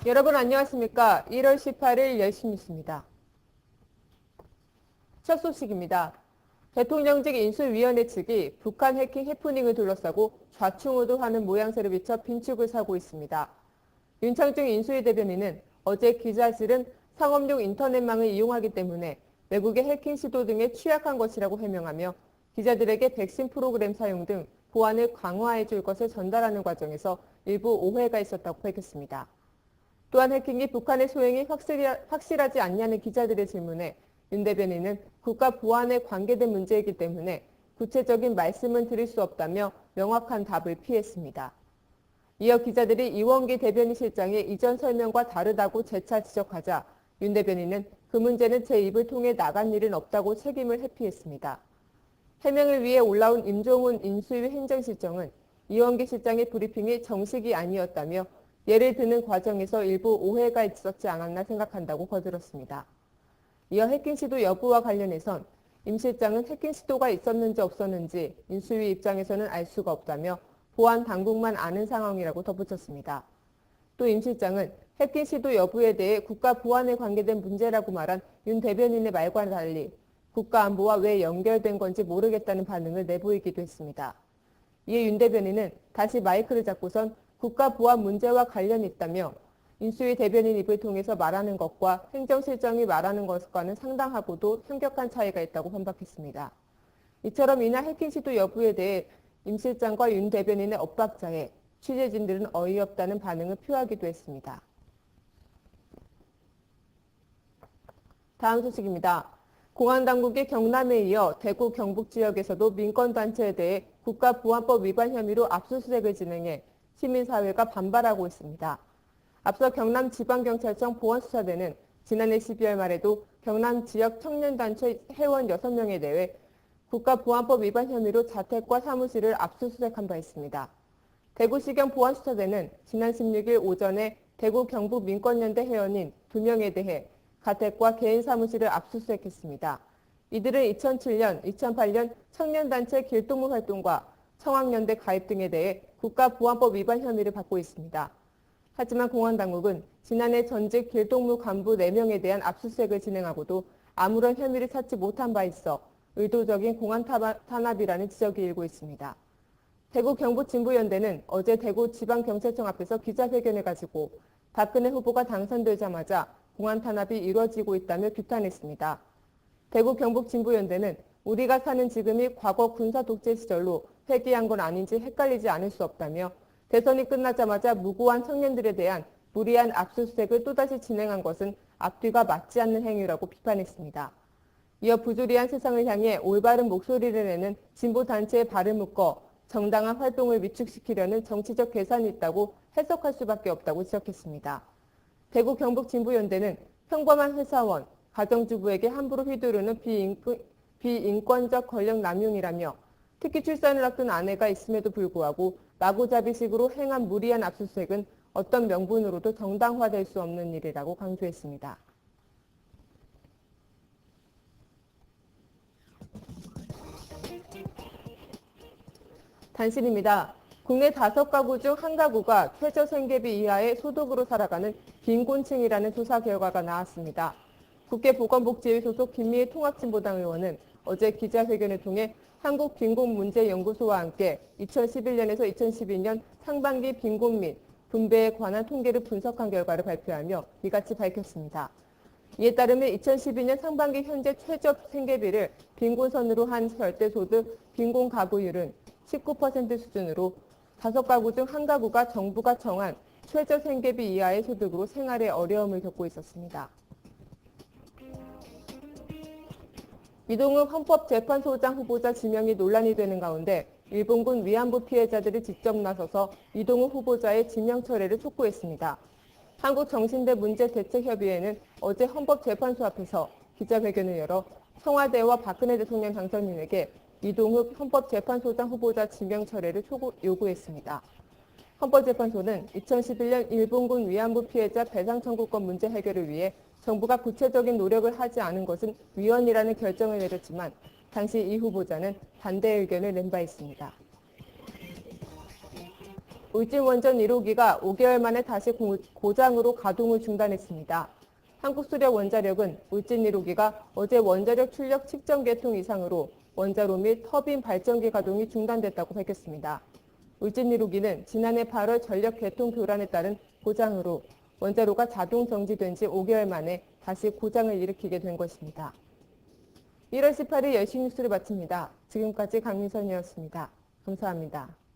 여러분 안녕하십니까? 1월 18일 열심히 뉴스입니다. 첫 소식입니다. 대통령직 인수위원회 측이 북한 해킹 해프닝을 둘러싸고 좌충우돌하는 모양새를 비춰 빈축을 사고 있습니다. 윤창중 인수위 대변인은 어제 기자실은 상업용 인터넷망을 이용하기 때문에 외국의 해킹 시도 등에 취약한 것이라고 해명하며 기자들에게 백신 프로그램 사용 등 보안을 강화해 줄 것을 전달하는 과정에서 일부 오해가 있었다고 밝혔습니다. 또한 해킹이 북한의 소행이 확실하지 않냐는 기자들의 질문에 윤 대변인은 국가 보안에 관계된 문제이기 때문에 구체적인 말씀은 드릴 수 없다며 명확한 답을 피했습니다. 이어 기자들이 이원기 대변인 실장의 이전 설명과 다르다고 재차 지적하자 윤 대변인은 그 문제는 제 입을 통해 나간 일은 없다고 책임을 회피했습니다. 해명을 위해 올라온 임종훈 인수위 행정실장은 이원기 실장의 브리핑이 정식이 아니었다며 예를 드는 과정에서 일부 오해가 있었지 않았나 생각한다고 거들었습니다. 이어 해킹 시도 여부와 관련해선 임 실장은 해킹 시도가 있었는지 없었는지 인수위 입장에서는 알 수가 없다며 보안 당국만 아는 상황이라고 덧붙였습니다. 또 임 실장은 해킹 시도 여부에 대해 국가 보안에 관계된 문제라고 말한 윤 대변인의 말과 달리 국가 안보와 왜 연결된 건지 모르겠다는 반응을 내보이기도 했습니다. 이에 윤 대변인은 다시 마이크를 잡고선 국가 보안 문제와 관련이 있다며 인수위 대변인 입을 통해서 말하는 것과 행정실장이 말하는 것과는 상당하고도 현격한 차이가 있다고 반박했습니다. 이처럼 이날 해킹 시도 여부에 대해 임 실장과 윤 대변인의 엇박자에 취재진들은 어이없다는 반응을 표하기도 했습니다. 다음 소식입니다. 공안당국이 경남에 이어 대구 경북 지역에서도 민권단체에 대해 국가보안법 위반 혐의로 압수수색을 진행해 시민사회가 반발하고 있습니다. 앞서 경남지방경찰청 보안수사대는 지난해 12월 말에도 경남 지역 청년단체 회원 6명에 대해 국가보안법 위반 혐의로 자택과 사무실을 압수수색한 바 있습니다. 대구시경 보안수사대는 지난 16일 오전에 대구 경북 민권연대 회원인 2명에 대해 가택과 개인 사무실을 압수수색했습니다. 이들은 2007년, 2008년 청년단체 길동무 활동과 청학연대 가입 등에 대해 국가보안법 위반 혐의를 받고 있습니다. 하지만 공안당국은 지난해 전직 길동무 간부 4명에 대한 압수수색을 진행하고도 아무런 혐의를 찾지 못한 바 있어 의도적인 공안 탄압이라는 지적이 일고 있습니다. 대구 경북진보연대는 어제 대구 지방경찰청 앞에서 기자회견을 가지고 박근혜 후보가 당선되자마자 공안 탄압이 이루어지고 있다며 규탄했습니다. 대구 경북진보연대는 우리가 사는 지금이 과거 군사 독재 시절로 회귀한 건 아닌지 헷갈리지 않을 수 없다며 대선이 끝나자마자 무고한 청년들에 대한 무리한 압수수색을 또다시 진행한 것은 앞뒤가 맞지 않는 행위라고 비판했습니다. 이어 부조리한 세상을 향해 올바른 목소리를 내는 진보단체의 발을 묶어 정당한 활동을 위축시키려는 정치적 계산이 있다고 해석할 수밖에 없다고 지적했습니다. 대구 경북진보연대는 평범한 회사원, 가정주부에게 함부로 휘두르는 비인권적 권력 남용이라며 특히 출산을 앞둔 아내가 있음에도 불구하고 마구잡이식으로 행한 무리한 압수수색은 어떤 명분으로도 정당화될 수 없는 일이라고 강조했습니다. 단신입니다. 국내 5가구 중 1가구가 최저생계비 이하의 소득으로 살아가는 빈곤층이라는 조사 결과가 나왔습니다. 국회 보건복지위 소속 김미애 통합진보당 의원은 어제 기자회견을 통해 한국빈곤문제연구소와 함께 2011년에서 2012년 상반기 빈곤 및 분배에 관한 통계를 분석한 결과를 발표하며 이같이 밝혔습니다. 이에 따르면 2012년 상반기 현재 최저 생계비를 빈곤선으로 한 절대소득 빈곤 가구율은 19% 수준으로 5가구 중 1가구가 정부가 정한 최저 생계비 이하의 소득으로 생활에 어려움을 겪고 있었습니다. 이동욱 헌법재판소장 후보자 지명이 논란이 되는 가운데 일본군 위안부 피해자들이 직접 나서서 이동욱 후보자의 지명 철회를 촉구했습니다. 한국정신대문제대책협의회는 어제 헌법재판소 앞에서 기자회견을 열어 청와대와 박근혜 대통령 당선인에게 이동욱 헌법재판소장 후보자 지명 철회를 요구했습니다. 헌법재판소는 2011년 일본군 위안부 피해자 배상 청구권 문제 해결을 위해 정부가 구체적인 노력을 하지 않은 것은 위헌이라는 결정을 내렸지만 당시 이 후보자는 반대 의견을 낸 바 있습니다. 울진원전 1호기가 5개월 만에 다시 고장으로 가동을 중단했습니다. 한국수력원자력은 울진 1호기가 어제 원자력 출력 측정 계통 이상으로 원자로 및 터빈 발전기 가동이 중단됐다고 밝혔습니다. 울진 1호기는 지난해 8월 전력 계통 교란에 따른 고장으로 원자로가 자동 정지된 지 5개월 만에 다시 고장을 일으키게 된 것입니다. 1월 18일 열시 뉴스를 마칩니다. 지금까지 강민선이었습니다. 감사합니다.